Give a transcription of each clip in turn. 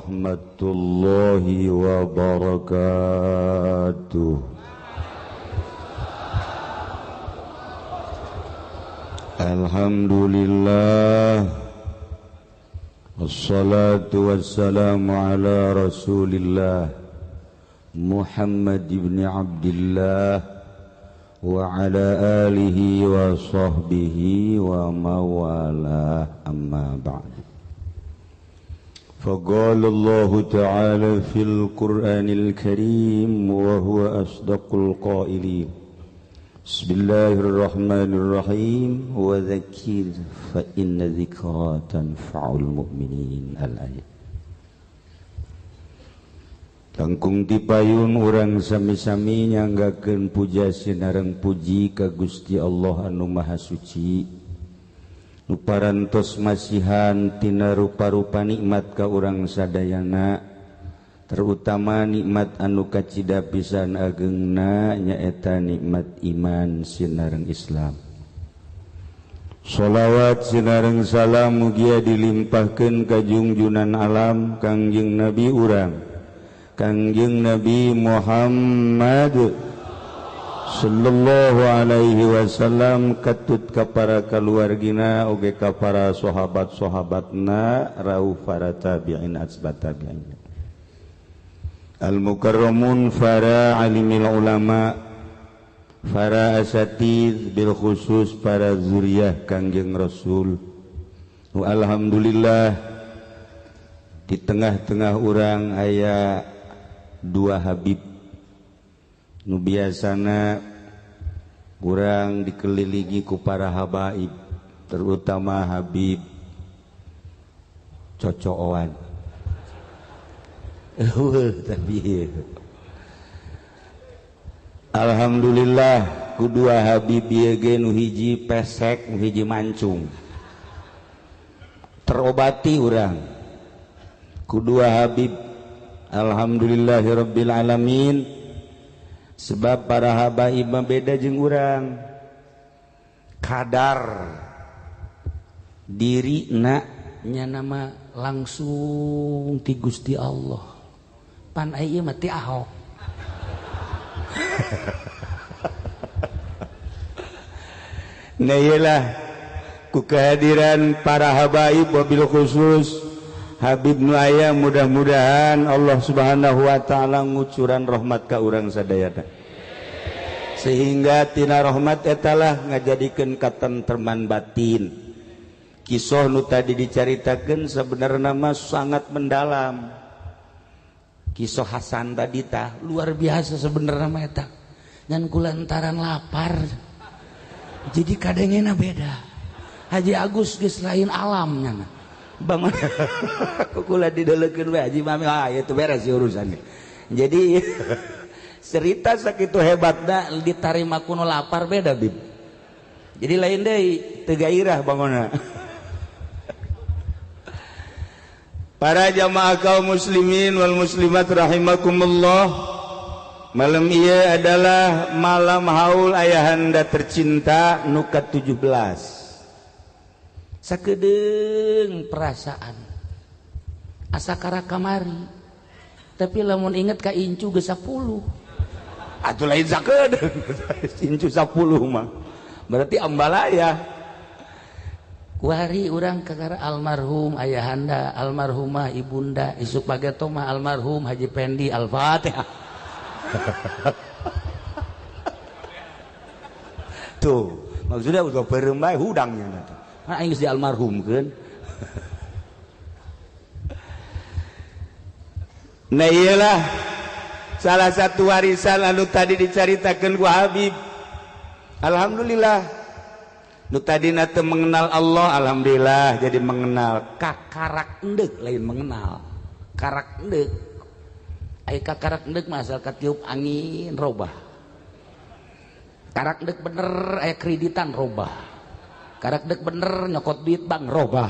warahmatullahi wabarakatuh. Alhamdulillah, wassalatu wassalamu ala rasulillah Muhammad ibn Abdillah wa ala alihi wa sahbihi wa mawala, amma ba'd. Faqala Allah ta'ala fil Qur'anil Karim wa huwa asdaqul qailin. Bismillahirrahmanirrahim. Wa dzakir fa inna dzikra tanfa'ul mu'minin. Al-ayat. Langkung tipayun urang sami-sami nyanggakeun puja sinareng puji ka Gusti Allah anu Maha Suci, nu parantos masihan tina rupa-rupa nikmat ka urang sadayana, terutama nikmat anu kacida pisan ageungna nyaeta nikmat iman sinareng Islam. Sholawat sinareng salam mugia dilimpahkeun ka junjunan alam Kangjeng Nabi urang Kangjeng Nabi Muhammad sallallahu alaihi wasallam, katut ka para kaluargina oge ka para sahabat-sahabatna rauh para tabi'in atsba tabi'in al-mukarramun, para alimil ulama, para asatidz, bil khusus para zuriyah Kangjeng Rasul. Alhamdulillah di tengah-tengah urang aya dua Habib nu biasana urang dikelilingi ku para habaib, terutama Habib cocokan. Tapi alhamdulillah kedua Habib ieu ge nu hiji pesek nu hiji mancung, terobati urang kedua Habib. Alhamdulillahirabbil alamin. Sebab para habaib beda jeung urang, kadar dirina nya nama langsung ti Gusti Allah. Pan ieu mah ti Ahok. Nah iyalah ku kehadiran para habaib wabil khusus Habib nu aya, mudah-mudahan Allah Subhanahu wa taala ngucuran rahmat ka urang sadayana, sehingga tina rahmat eta lah ngajadikeun katentreman batin. Kisah nu tadi dicaritakeun sebenarnya mah sangat mendalam. Kisah Hasan tadi tah luar biasa sebenarnya mah eta. Ngan kulantaran lapar jadi kadengena beda. Haji Agus geus lain alamnya mah. Bangun kukula didelekeun we Haji Mami, itu beres urusannya. Jadi cerita sakitu hebatna ditarima kuno lapar beda Bib. Jadi lain deui teu gairah bangona. Para jamaah kaum muslimin wal muslimat rahimakumullah, malam ieu adalah malam haul ayahanda tercinta nu ka-17. Sakedeung perasaan asa kara kamari, tapi lamun inget ka incu ge 10 atuh lain sakedeung incu 10 mah berarti ambalaya. Kuari urang kakara almarhum ayahanda, almarhumah ibunda, isuk pageto mah almarhum Haji Pendi. Al-Fatihah. Tuh maksudnya udah beureum bae hudangnya nanti. Aing geus di almarhumkeun. Nah iyalah salah satu warisan anu tadi dicaritakeun ku Habib. Alhamdulillah nu tadina teu mengenal Allah, alhamdulillah jadi mengenal. Kakarak endeg lain mengenal. Karak endeg. Ai kakarak endeg mah asal katiup angin robah. Karak endeg bener aya kreditan robah. Karak dek bener nyokot duit bang robah,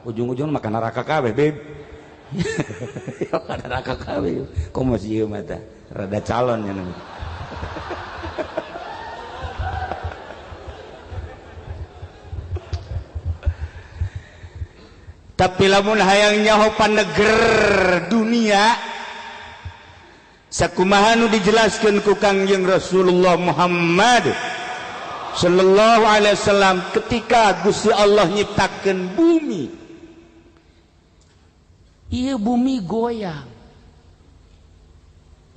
ujung-ujung makan neraka kabeh beb. Makan neraka kabeh. Kok masih ieu mah tah rada calon nya namanya. Tapi lamun hayang nyaho paneger dunia dunia sakumaha nu dijelaskeun ku Kangjeng Rasulullah Muhammad sallallahu alaihi wasallam ketika Gusti Allah nyiptakeun bumi. Ieu bumi goyang.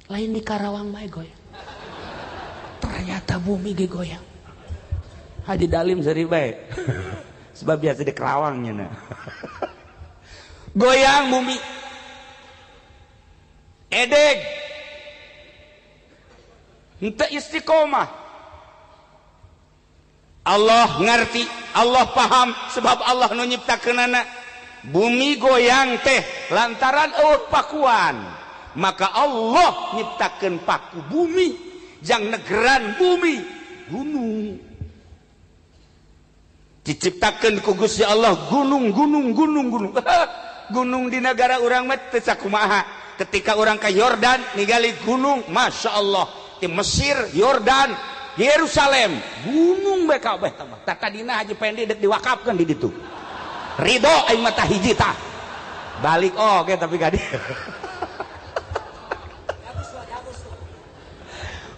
Lain di Karawang mah goyang. Ternyata bumi ge goyang. Haji Dalim seri bae. Sebab biasa di Karawangnya nah. Goyang bumi. Edeg. Henteu istiqomah. Allah ngerti, Allah paham sebab Allah nu nyiptakeunana. Bumi goyang teh lantaran eueuh pakuan. Maka Allah nyiptakeun paku bumi, jang negeran bumi, gunung. Diciptakeun ku Gusti Allah gunung. Gunung di negara urang mah teu sakumaha. Ketika orang ke Yordan ningali gunung, masya Allah. Di Mesir, Yordan, Yerusalem, gunung bae kabeh tah. Tadina Haji Pendi dek diwakafkeun di ditu. Ridho aing mah tah hiji tah. Balik oge tapi ka dieu.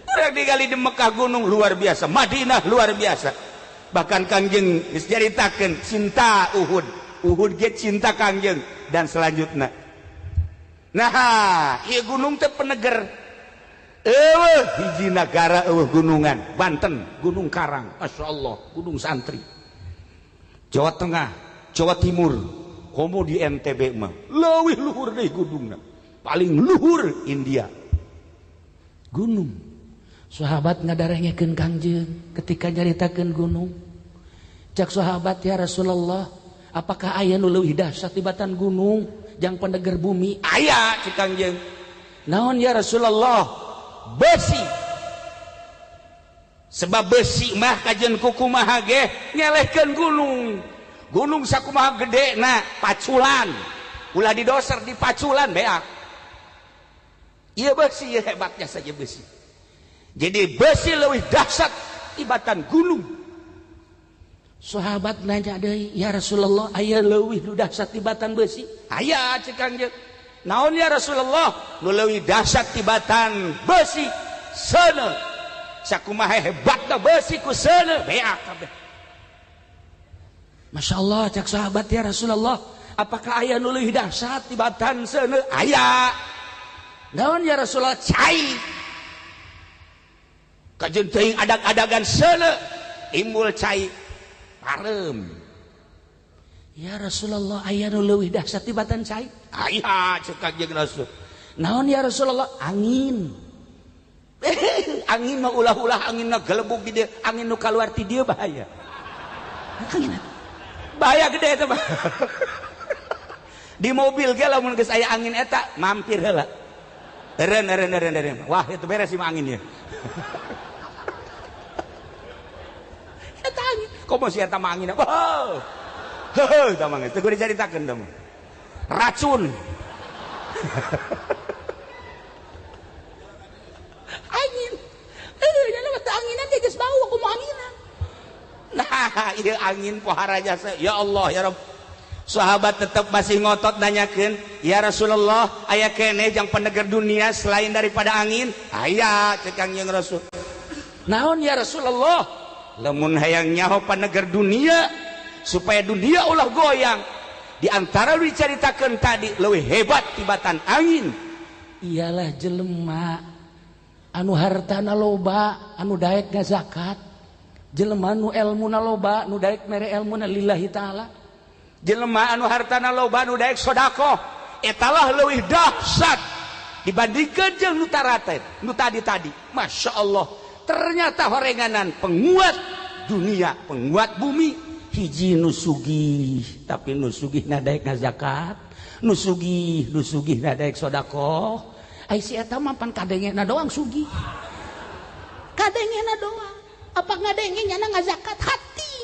Urang ningali di Mekah gunung luar biasa, Madinah luar biasa. Bahkan Kangjeng geus nyaritakeun cinta Uhud ge cinta Kangjeng dan selanjutnya. Nah, ieu gunung teh peneger. Eueuh hiji nagara eueuh gunungan, Banten, Gunung Karang, masyaallah, Gunung Santri. Jawa Tengah, Jawa Timur, komo di NTB mah leuwih luhur deui gunungna. Paling luhur India. Gunung. Sahabat ngadarengekeun Kangjeng ketika nyaritakeun gunung. Cak sahabat, ya Rasulullah, apakah aya nu leuwih dahsyat tibatan gunung jang pendeger bumi? Aya cik Kangjeng. Naon ya Rasulullah? Besi. Sebab besi mah kajen kukumaha ge ngelehkeun gunung. Gunung sakumaha gedena paculan. Ulah didoser di paculan beak. Ieu besi ieu hebatnya saja besi. Jadi besi leuwih dahsyat tibatan gunung. Sahabat nanya deui, ya Rasulullah, aya leuwih nu dahsyat tibatan besi? Aya cik Kangjeng. Naon ya Rasulullah? Nu leuwih dahsyat tibatan besi seuneu. Sakumaha hebatna besi ku seuneu beak kabeh. Masyaallah cak sahabat, ya Rasulullah, apakah aya nu leuwih dahsyat tibatan seuneu? Aya. Naon ya Rasulullah? Cai. Kajen teuing adag-adagan seuneu imbul cai parem. Ya Rasulullah, aya nu leuwih dahsyat tibatan cai? Aya ceuk Kangjeng Rasul. Naon ya Rasulullah? Angin. Angin mah ulah-ulah anginna gelebug di dieu, angin nu kaluar ti dieu bahaya. Angin bahaya gede eta mah. Di mobil ge lamun geus aya angin eta mampir heula. Eureun. Wah, itu beres ieu angin ieu. Eta angin. Komo si eta mah angin. Wow. Heuh, tah mah geus teu dicaritakeun tah mah. Racun. Angin. Nya mah teh anginan ge geus bau aku mah anginan. Nah, ieu angin pohara jasa. Ya Allah, ya Rabb. Sahabat tetap masih ngotot nanyakeun, ya Rasulullah, aya keneh jang pendeger dunia selain daripada angin? Aya ceuk Kangjeng Rasul. Naon ya Rasulullah? Lamun hayang nyaho pendeger dunia supaya dunia ulah goyang, di antara dicaritakeun tadi leuwih hebat tibatan angin ialah jelema anu hartana loba anu daek ga zakat, jelema anu elmuna loba anu daek mere elmuna lillahi taala, jelema anu hartana loba anu daek sedekah, etalah leuwih dahsyat dibandingkeun jeung nu taraten nu tadi-tadi. Masya Allah, ternyata horenganan penguat dunia, penguat bumi, hiji nu sugih tapi nu sugih na daek zakat, nu sugih na daek sedekah. Ai si eta mah pan kadengena doang sugih. Kadengena doang. Apa ngadenge nya ngazakat hati.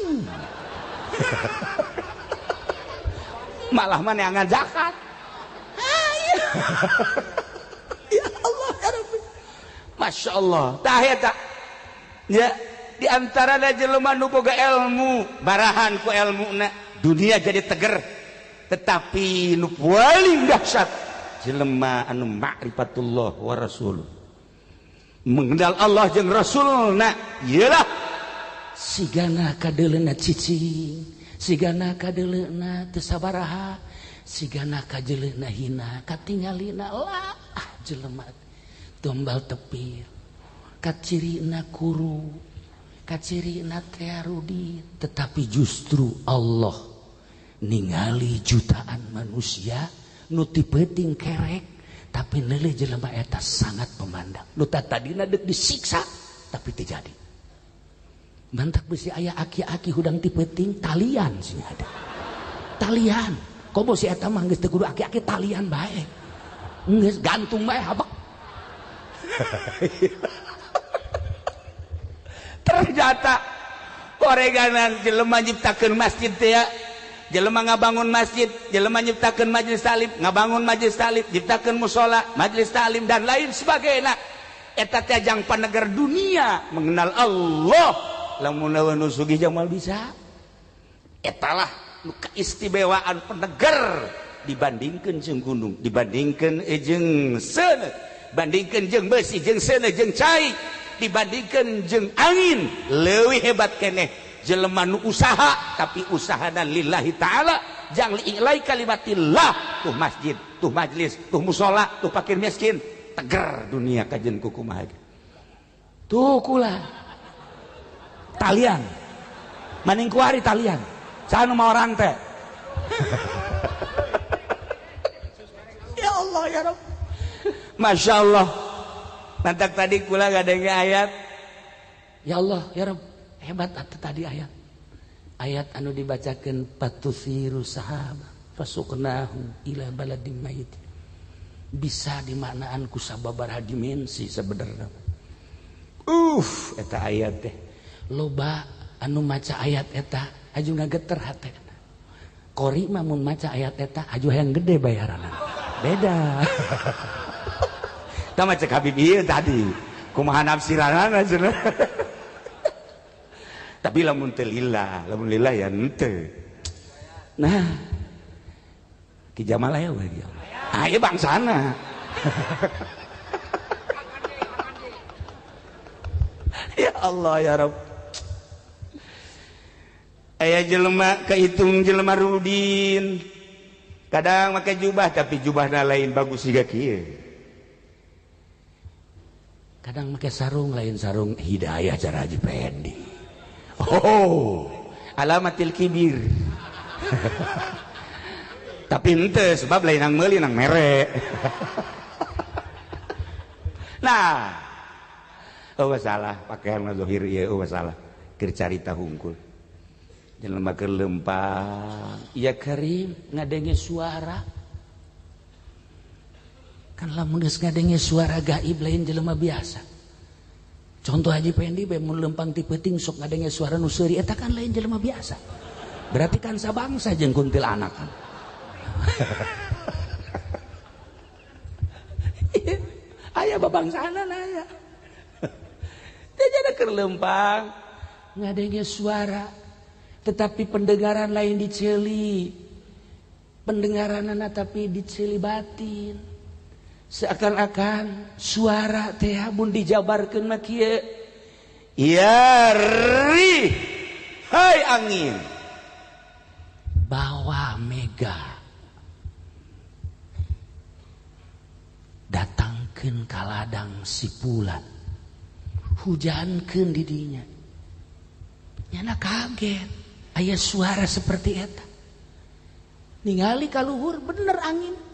Malah mana yang ngazakat. Ya Allah ya Rabbi. Masya Allah. Tah eta. Ya, di antara jelema nu boga ilmu, barahan ku ilmuna, dunia jadi teger. Tetapi nu paling dahsyat jelema anu ma'rifatullah wa rasul mengenal Allah jeung rasulna iyalah sigana kadeleuna cicing sigana kadeleuna teu sabaraha sigana kajeleuna hina katingalina lah jelema tombal tepir kacirina kuru kacirina tearudi tetapi justru Allah ningali jutaan manusia nu ti peuting kerek tapi neuleuh jelema eta sangat pemandang nu tadina deuk disiksa tapi teu jadi mantak besi aya aki-aki hudang ti peuting talian sih ada talian komo si eta mah geus teu kudu aki-aki talian bae geus gantung bae habak ternyata koreganan jelema nyiptakeun masjid teh ya jelema ngabangun masjid jelema nyiptakeun majelis talim ngabangun majelis talim nyiptakeun mushola majelis talim dan lain sebagainya eta teh ajang panegar dunia mengenal Allah lamun nu sugih jamal bisa etalah nu kaistimewaan penegar dibandingkeun jeung gunung dibandingkeun jeung seuneu bandingkeun jeung besi jeung seuneu jeung cai dibandingkeun jeung angin leuwih hebat keneh jelema nu usaha tapi usahana lillahi ta'ala jang li'ilai kalimatillah tuh masjid tuh majlis tuh mushola tuh fakir miskin tegar dunia kajen kukumaha tuh kula talian maning kuari talian saha nu mau orang teh ya Allah ya Rabb Masya Allah nantak tadi kula gadenge ayat ya Allah ya Rabb hebat atuh tadi ayat anu dibacakeun patusiru sahaba fasuqnahu ila baladin mayit bisa dimaknaan ku sababaraha dimensi sebenarnya eta ayat teh loba anu maca ayat eta ajuna geter hatena qori mah mun maca ayat eta aju hayang gede bayaranna beda tah maca Habib ieu tadi kumaha nafsiranana cenah tapi lamun teu lillah lamun lillah ya henteu nah ki Jamal aya we dia ieu bangsana ya Allah ya Rabb aya jelema kahitung jelema rudin kadang make jubah tapi jubahna lain bagus siga kieu kadang make sarung lain sarung hidayah cara Haji Pendi alamatil kibir tapi ente sebab lain nang meuli nang mere nah masalah pakaian zohir ieu masalah keur carita hungkul jelema keur lempang ya Karim ngadenge suara kan lamun geus ngadenge suara gaib lain jelema biasa contoh Haji Pendi bae mun lempang ti peuting sok ngadenge suara nu seuri eta kan lain jelema biasa berarti kan sabangsa jeung kuntilanak kan aya babangsana aya teh jadi keur lempang ngadenge suara tetapi pendengaran lain diceuli pendengaranana tapi diceuli batin seakan-akan suara teh mun dijabarkeun mah kieu ya rih hai angin bawa mega datangkeun ka ladang sipulan hujankeun di dinya nyana kaget aya suara seperti eta ningali ka luhur bener angin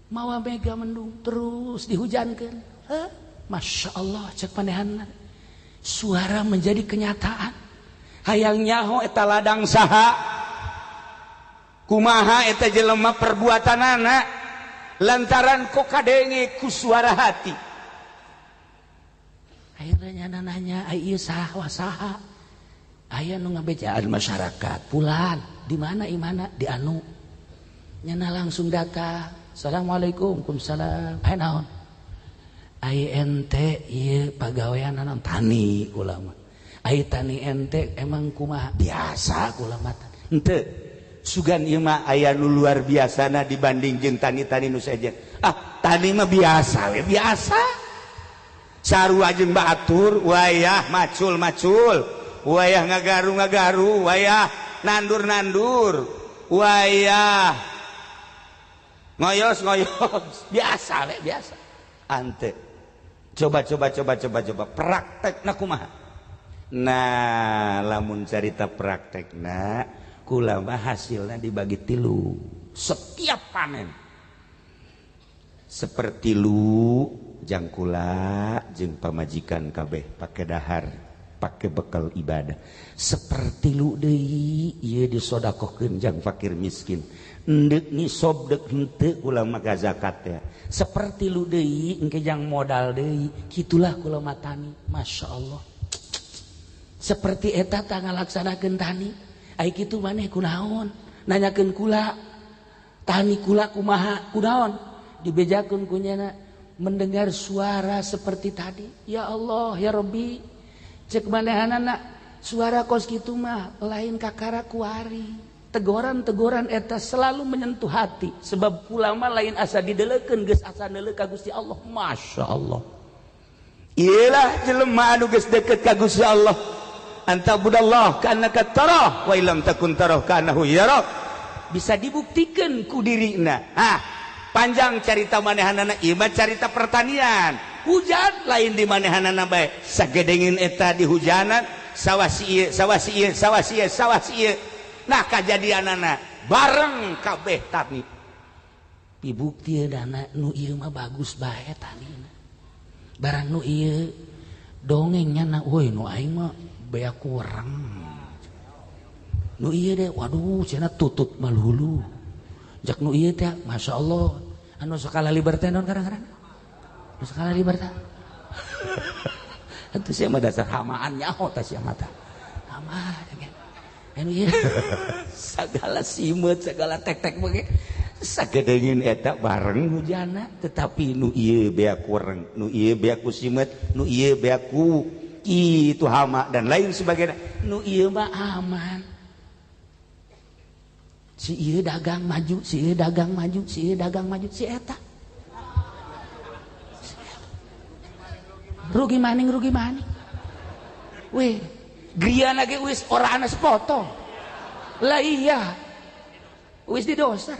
mawa mega mendung terus dihujankan Masya Allah cek panehanna suara menjadi kenyataan hayang nyaho eta ladang saha kumaha eta jelema perbuatanana lantaran kok kadenge ku suara hati akhirnya nanya ieu saha saha aya nu ngabejaan masyarakat pulan di mana imana di anu nyana langsung datang Assalamualaikum Waalaikumsalam naon ai ente ieu pagawean naon tani ulama ai tani ente emang kumaha biasa ulama henteu sugan ieu mah aya nu luar biasana dibanding jeung tani-tani nu sejen. Tani mah biasa we biasa. Sarua jeung batur wayah macul-macul, wayah ngagaru-ngagaru, wayah nandur-nandur, wayah ngoyos-ngoyos, biasa we biasa. Ante coba praktekna kumaha. Nah lamun carita praktekna kula mah hasilna dibagi 3 setiap panen. Seperti lu jang kula jeung pamajikan kabeh pake dahar, pake bekal ibadah. Seperti lu deui ieu disodakohkeun jang fakir miskin. Endek nisob dek henteu kula mah zakat ya. Seperti lu deui engke jang modal deui. Kitulah kula mah tani, masyaallah. Seperti eta tah ngalaksanakeun tani. Ai kitu maneh kunaon? Nanyakeun kula. Tani kula kumaha? Kunaon? Dibejakeun kunyana mendengar suara seperti tadi. Ya Allah, ya Rabbi, cek manehanana suara kos kitu mah lain kakara kuari. Teguran-teguran eta selalu menyentuh hati. Sebab kula mah lain asa dideleukeun geus asa neuleuh ka Gusti Allah. Masya Allah. Iyalah jelema anu geus deukeut ka Gusti Allah. Anta budallah ka'annaka tarah wa illam takun tarah ka'annahu yarak. Bisa dibuktikan ku dirina. Panjang cerita manehanana ieu mah carita pertanian. Hujan lain di manehanana bae. Sagedengin eta di hujanan sawasi ieu. Nah kajadianana bareng kabeh tani. Pibukti dana nu ieu mah bagus bae tanina. Barang nu ieu dongengnya na woi nu aing mah bea kurang. Nu ieu deh waduh cenah tutut malulu. Jak nu ieu teh masyaallah anu sakala libertad naon kadang-kadang anu sakala libertad atuh sia mah dasar hamaan nyaho tah sia mah tah hama anu ieu sagala simeut sagala tek-tek bage sagedengin eta bareng hujana tetapi nu ieu bea kurang nu ieu bea ku simeut nu ieu bea ku kitu hama dan lain sebagainya nu ieu mah aman. Si ieu dagang maju, si ieu dagang maju, si ieu dagang maju, si eta. Rugi maning. Weh, griana ge wis ora ana sepotong. Lah iya. Wis didosa.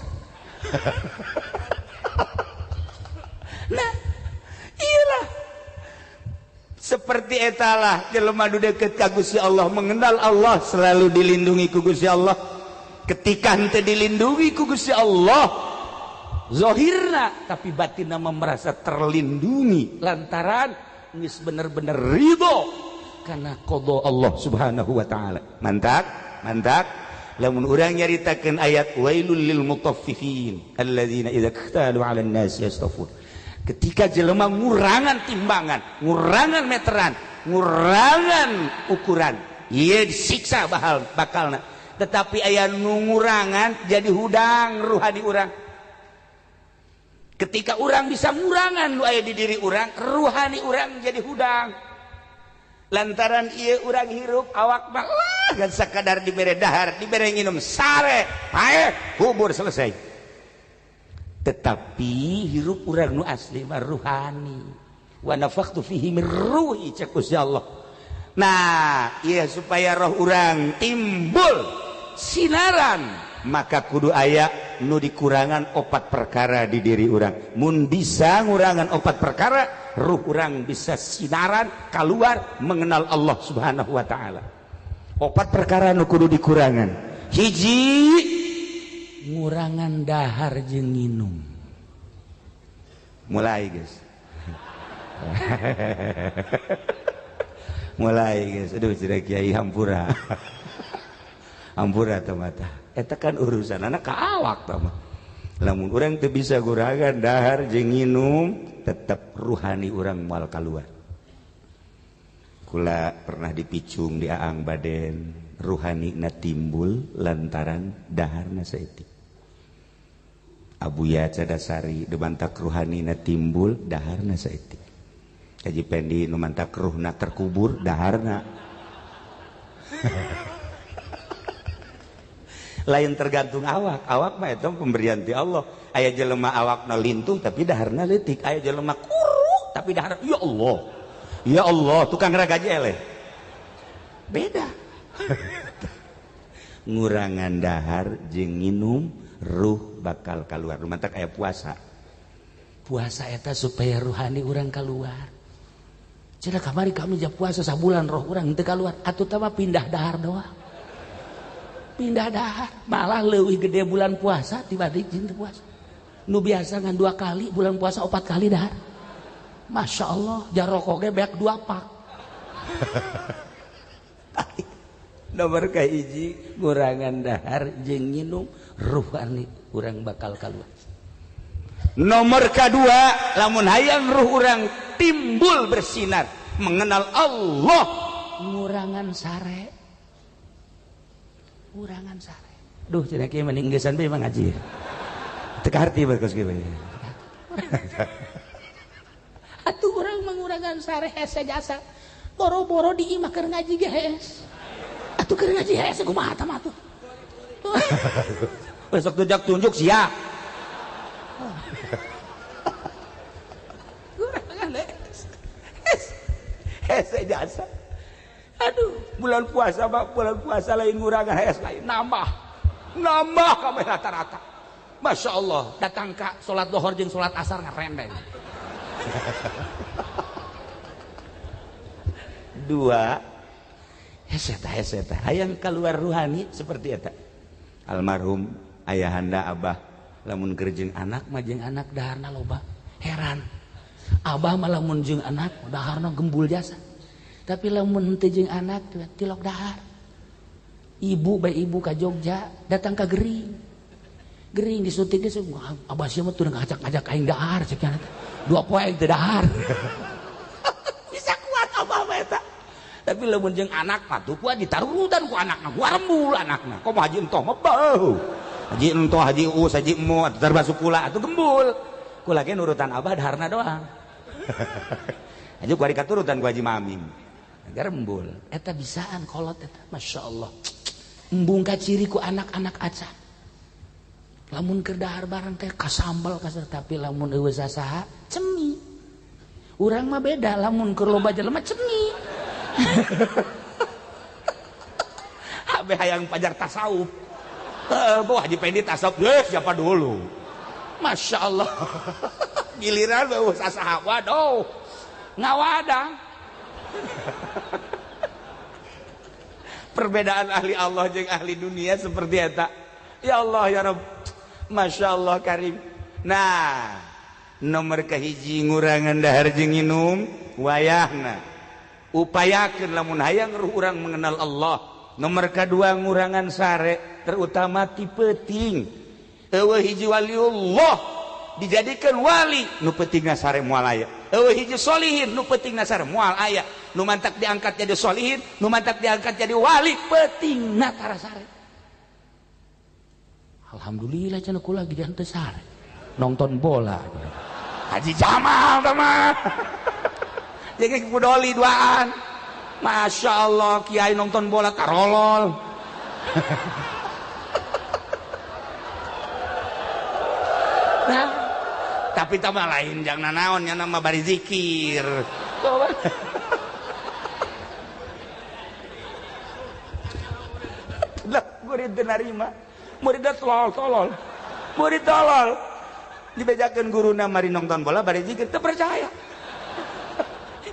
Nah, iyalah. Seperti etalah jelema nu deukeut ka Gusti Allah, mengenal Allah, selalu dilindungi ku Gusti Allah. Ketika henteu dilindungi ku Gusti Allah zahirna tapi batinna merasa terlindungi lantaran geus bener-bener ridho kana qada Allah Subhanahu wa taala. Mantap lamun urang nyaritakeun ayat wailul lil mutaffifin alladzina idza iktalu 'alan nas yastafun. Ketika jelema ngurangan timbangan, ngurangan meteran, ngurangan ukuran, ieu disiksa bakalna. Tetapi aya nu ngurangan jadi hudang ruhani urang. Ketika urang bisa ngurangan nu aya di diri urang, ruhani urang jadi hudang. Lantaran ieu urang hirup awak mah gan sakadar dibere dahar, dibere nginum sare, paeh, hubur selesai. Tetapi hirup urang nu asli mah ruhani. Wa nafakhtu fihi min ruhi cek Gusti Allah. Nah, iya supaya roh urang timbul sinaran maka kudu aya nu dikurangan 4 perkara di diri urang. Mun bisa ngurangan 4 perkara, ruh urang bisa sinaran keluar mengenal Allah Subhanahu wa taala. 4 perkara nu kudu dikurangan. Hiji, ngurangan dahar jeung nginum. Mulai guys. Mulai guys. Aduh cenah Kiai hampura. Ampura mata eta kan urusan anak ka awak mah. Lamun urang teu bisa ngurangan dahar jeung nginum tetep ruhani urang moal kaluar. Kula pernah dipicung di Aang Baden, ruhanina timbul lantaran daharna saeutik. Abuya Cadasari demantak ruhanina timbul daharna saeutik. Haji Pendi nu mantak ruhna terkubur daharna lain tergantung awak mah eta pemberian ti Allah. Aya jelema awakna lintuh tapi daharna leutik, aya jelema kuruk tapi dahar ya Allah. Ya Allah, tukang ragaji eleh. Beda. Ngurangan dahar jeung nginum ruh bakal keluar. Lumantak aya puasa. Puasa eta supaya ruhani urang keluar. Cenah kamari kami jah puasa sabulan roh urang teu keluar. Atuh teh mah pindah dahar doang. Pindah dahar, malah leuwih gede bulan puasa dibanding teu puasa. Nu biasa ngan 2 kali, bulan puasa 4 kali dahar. Masya Allah, jaroko ge beak 2 pak. Nomor kahiji ngurangan dahar jeung nginum ruhani urang bakal keluar. Nomor kedua, lamun hayang ruh urang timbul bersinar mengenal Allah, ngurangan sare. Ngurangan sare. Duh, cenah kieu mending gesan bae mah ngaji. Teu kaharti bagus kieu. Atuh urang mengurangan sare hese jasa. Boro-boro di imah keur ngaji ge hees. Atuh keur ngaji hees kumaha tah atuh. Besok tujak tunjuk siap. Hese jasa. Aduh, bulan puasa Pak, bulan puasa lain ngurangan hes lain nambah kabeh rata-rata. Masya Allah, datang ka salat dohor jeung salat asar ngarendeng. 2 hese teh hayang keluar ruhani seperti eta. Almarhum ayahanda abah lamun keur jeung anak mah jeung anak daharna loba. Heran. Abah mah lamun jeung anak daharna gembul jasa. Tapi lamun teu jeung anak tilok dahar. Ibu bae ibu ka Jogja datang ka Gering. Gering disuntik geus abah sia mah teu ngajak-ngajak aing dahar ceuk nya. 2 poe teu dahar. Bisa kuat abah mah eta. Tapi lamun jeung anak mah tuh kuat ditarutan ku anakna, ku rembul anakna. Komo haji entoh mah beuh. Haji entoh, haji us, haji emu atuh terbasuk kula atuh gembul. Kula ge nurutan abah daharna doang. Aja ku ari katurutan ku haji mamim. Garembul eta bisaan kolot eta Masya Allah. Embung ka ciri ku anak-anak acan. Lamun keur dahar bareng teh kasambal kasar, tapi lamun eueuh sasaha cemi. Urang mah beda, lamun keur loba jelema cemi. Habe hayang pajar tasawuf. Bawa Haji Pendi tasawuf siapa dulu. Masya Allah. Giliran eueuh sasaha waduh. Ngawadang. Perbedaan ahli Allah jeung ahli dunia seperti eta. Ya Allah ya Rabb. Masya Allah karim. Nah, nomor kahiji ngurangan dahar jeung nginum wayahna. Upayakeun lamun hayang ruh urang mengenal Allah. Nomor kedua ngurangan sare, terutama ti peuting. Eueuh hiji waliullah dijadikan wali nu peutingna sare moal aya. Eueuh hiji solihin nu peutingna sare moal aya. Nu mantak diangkat jadi solihin, nu mantak diangkat jadi wali, peutingna tara sare. Alhamdulillah cenah kula lagi dianteu sare. Nonton bola. Haji Jamal tah mah. Jeung kudoli duaan. Masya Allah kiai nonton bola karolol. Nah, tapi tambah lain jangan naon nya nama bari zikir. Lah murid teu narima. Murid tolol. Murid tolol. Dibejakeun guruna mari nonton bola bari zikir teu percaya.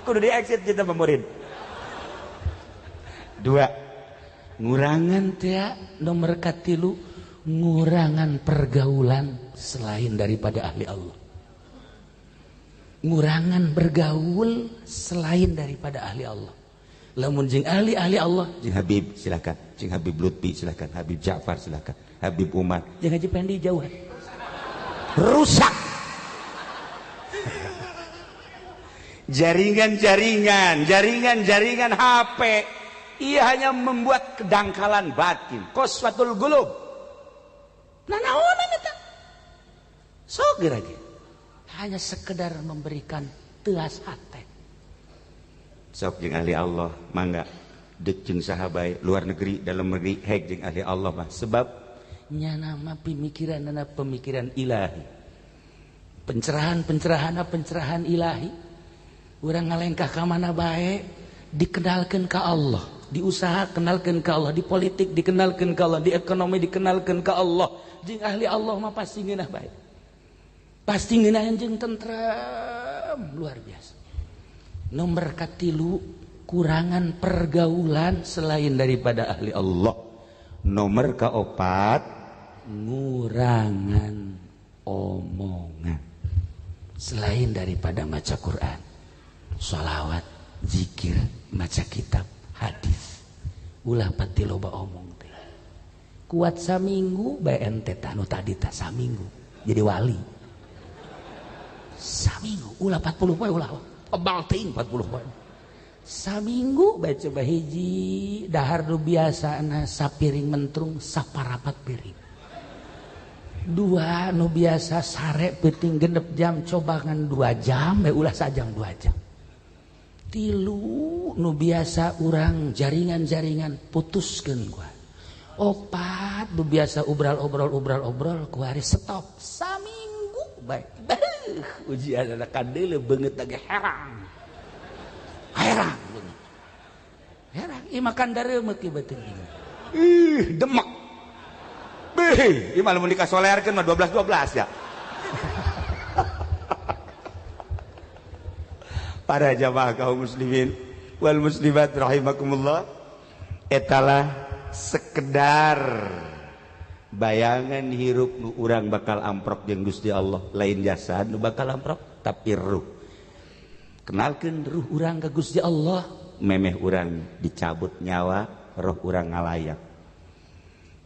Kudu di exit kita pemurid. 2 ngurangan teh nomor katilu ngurangan pergaulan selain daripada ahli Allah. Ngurangan bergaul selain daripada ahli Allah. Lamun jeung ahli Allah, jeung Habib silakan, jeung Habib Lutfi silakan, Habib Ja'far silakan, Habib Umar, jeung Haji Pendi jauhan. Rusak. Jaringan HP ia hanya membuat kedangkalan batin, qaswatul qulub. Nah naonan eta? Sok gerage. Hanya sekedar memberikan teas hate. Sok jeung ahli Allah mangga deuk jeung sahabat luar negeri dalam negeri hek jeung ahli Allah mah sebab nya nama pemikiran ilahi, pencerahan ilahi. Urang ngalengkah ka mana bae dikenalkeun ka Allah, di usaha kenalkeun ka Allah, di politik dikenalkeun ka Allah, di ekonomi dikenalkeun ka Allah. Jeung ahli Allah mah pasti ngeunah bae, pasti ngeunah jeung tentrem luar biasa. Nomor katilu, kurangan pergaulan selain daripada ahli Allah. Nomor kaopat, ngurangan omongan selain daripada maca Quran, sholawat, zikir, maca kitab, hadis. Ulah pati loba omong teh. Kuat saminggu bae ente tanu tadi tah saminggu jadi wali. Saminggu ulah 40 poe ulah ebal teuing 40 poe. Saminggu bae coba hiji dahar nu biasana sapiring mentrung saparapat piring. Dua nu biasa sare peuting genep jam cobangan 2 jam bae ulah sajang 2 jam. Tilu nu biasa urang jaringan putuskeun gua. Opat nu biasa obrol ku hari stop saminggu bae. Ujian anak kadeuleu beungeut lagi herang beungeut. Herang ieu makan dareumeuk ieu beuteung. Demek. Beh, ieu mah lamun dikasolearkeun mah 12 ya. Para jamaah kaum muslimin wal muslimat rahimakumullah, etalah sekedar bayangan hirup nu urang bakal amprok jeung Gusti Allah, lain jasad nu bakal amprok tapi ruh. Kenalkeun ruh urang ka Gusti Allah, memeh urang dicabut nyawa, roh urang ngalayak.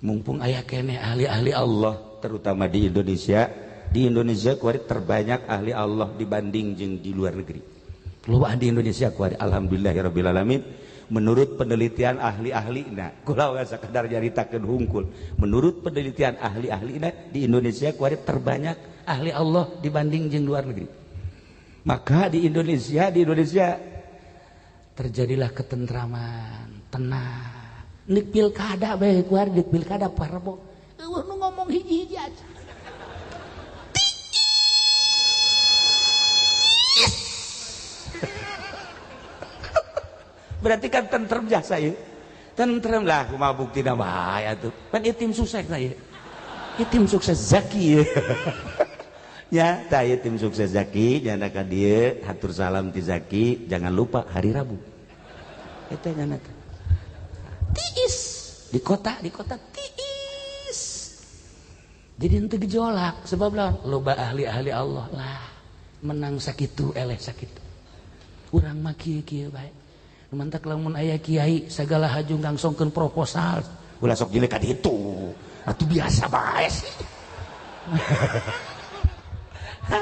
Mumpung aya keneh ahli-ahli Allah terutama di Indonesia. Di Indonesia kuari terbanyak ahli Allah dibanding jeung di luar negeri. Loba di Indonesia kuari alhamdulillahirabbil alamin. Menurut penelitian ahli-ahlina, kula we sakadar nyaritakeun hungkul. Menurut penelitian ahli-ahlina di Indonesia kuari terbanyak ahli Allah dibanding jeung luar negeri. Maka di Indonesia terjadilah ketentraman, tenang. Nek pilkada bae kuari nek pilkada parbo. Eueuh nu ngomong hiji-hiji aja. Berarti kan tentrem jasa ya, tentrem lah. Kumaha buktina bae atuh pan ieu tim sukses na ieu, ieu tim sukses Zaki ya. Ya tah ieu tim sukses Zaki, nyana ka dieu hatur salam ti Zaki, jangan lupa hari Rabu eta nyana tiis di kota tiis, jadi henteu gejolak sebab lawan loba ahli-ahli Allah lah menang sakitu eleh sakitu. Urang mah kieu-kieu bae. Mantak lamun aya kiai sagala haju ngangsongkeun proposal ulah sok jelek ka ditu atuh biasa bae sih.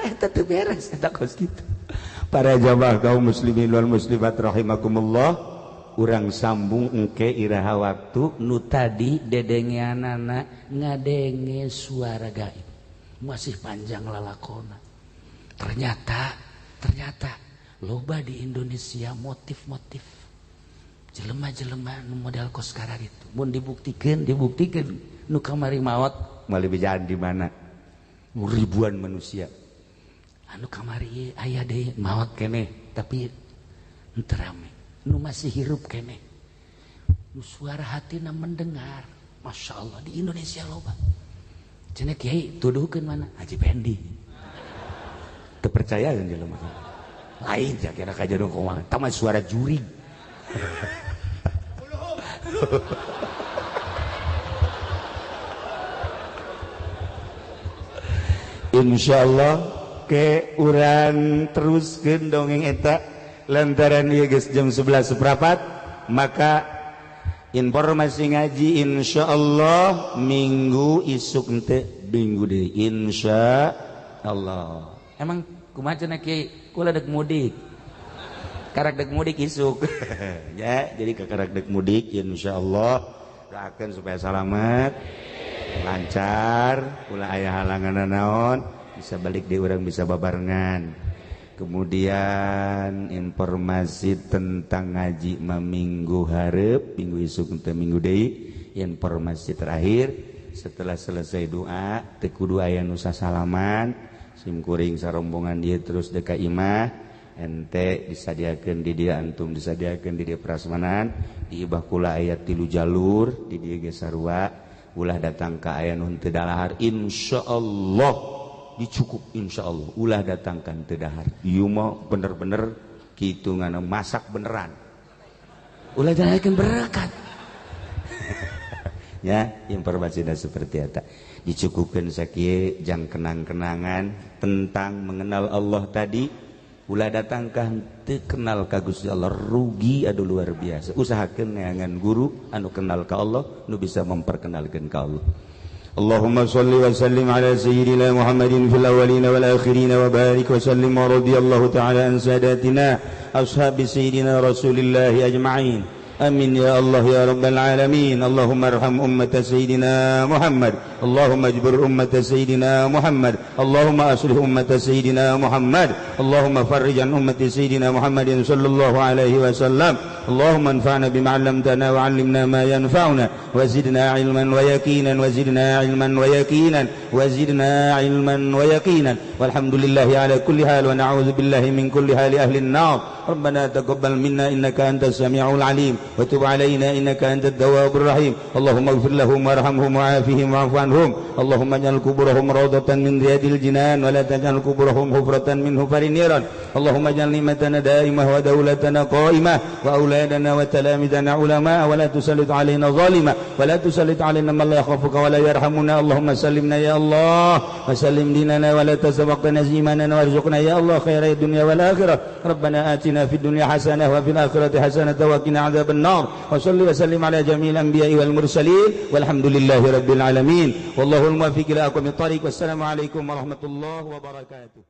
Eta teu beres eta kos kitu. Para jamaah kaum muslimin wal muslimat rahimakumullah, urang sambung engke iraha waktu nu tadi dedengeanana ngadenge suara gaib masih panjang lalakona. Ternyata loba di Indonesia motif-motif jelema-jelema nu model kos karar itu mun dibuktikan nu kamari maot meuli bijaan di mana ribuan manusia anu kamari aya deui maot keneh tapi henteu rame, nu masih hirup keneh, nu suara hatina mendengar. Masya Allah di Indonesia loba. Cenah kiai tuduhkeun mana Haji Pendi teu percaya kan jelema lain ja kira kajeun kumaha tama suara jurig. Insyaallah ke urang teruskeun dongeng eta lantaran ieu geus jam 11 seprapat, maka informasi ngaji insyaallah minggu isuk teh minggu deui insyaallah. Emang kumaha cenah kiai kula dek mudik karak dek mudik isuk ya, jadi karak dek mudik insyaallah doakeun supaya selamat lancar ulah aya halangan naon bisa balik di urang bisa babarengan. Kemudian informasi tentang ngaji minggu hareup minggu isuk teh minggu deui. Informasi terakhir setelah selesai doa teu kudu aya nu sasalaman simkuring sarombongan dia terus deka imah ente disadiakeun di dia antum disadiakeun di dia prasmanan diibah kula aya 3 jalur di dieu ge sarua ulah datang ka aya nu teu dalahar insyaallah dicukup insyaallah ulah datangkan teu dahar ieu mah bener-bener kitungan masak beneran ulah dalakeun berkat ya informasinya seperti eta dicukupkan sakieu jang kenang-kenangan tentang mengenal Allah tadi ulah datangkan teu kenal ka Gusti Allah rugi adu luar biasa usahakeun neangan guru anu kenal ka Allah nu bisa memperkenalkeun ka Allah Allahumma shalli wa sallim ala sayyidina Muhammadin fil awwalin wal akhirin wa barik wa sallim wa radiyallahu ta'ala an sadatina ashabi sayyidina Rasulillah ajma'in آمين يا الله يا رب العالمين اللهم ارحم أمة سيدنا محمد اللهم اجبر أمة سيدنا محمد اللهم أصلح أمة سيدنا محمد اللهم فرج عن أمة سيدنا محمد صلى الله عليه وسلم اللهم انفعنا بما علمتنا وعلمنا ما ينفعنا وزدنا علما ويقينا وزدنا علما ويقينا وزدنا علما ويقينا والحمد لله على كل حال ونعوذ بالله من كل حال أهل النار ربنا تقبل منا إنك أنت السميع العليم وتب علينا إنك أنت التواب الرحيم اللهم اغفر لهم وارحمهم وعافهم واعف عنهم اللهم اجعل قبورهم روضة من رياض الجنان ولا تجعل قبورهم حفرة من حفر النيران اللهم اجعل نعمتنا دائمة ودولتنا قائمة وأولادنا وتلامذنا علماء ولا تسلط علينا ظالما ولا تسلط علينا من لا يخافك ولا يرحمنا اللهم سلمنا يا الله وسلم ديننا ولا تسبقنا زيماننا وارزقنا يا الله خير الدنيا والآخرة ربنا آتنا في الدنيا حسنة وفي الآخرة حسنة وقنا عذاب النار وصلي وسلم على جميع الأنبياء والمرسلين والحمد لله رب العالمين والله الموفق إلى أقوم الطريق والسلام عليكم ورحمة الله وبركاته.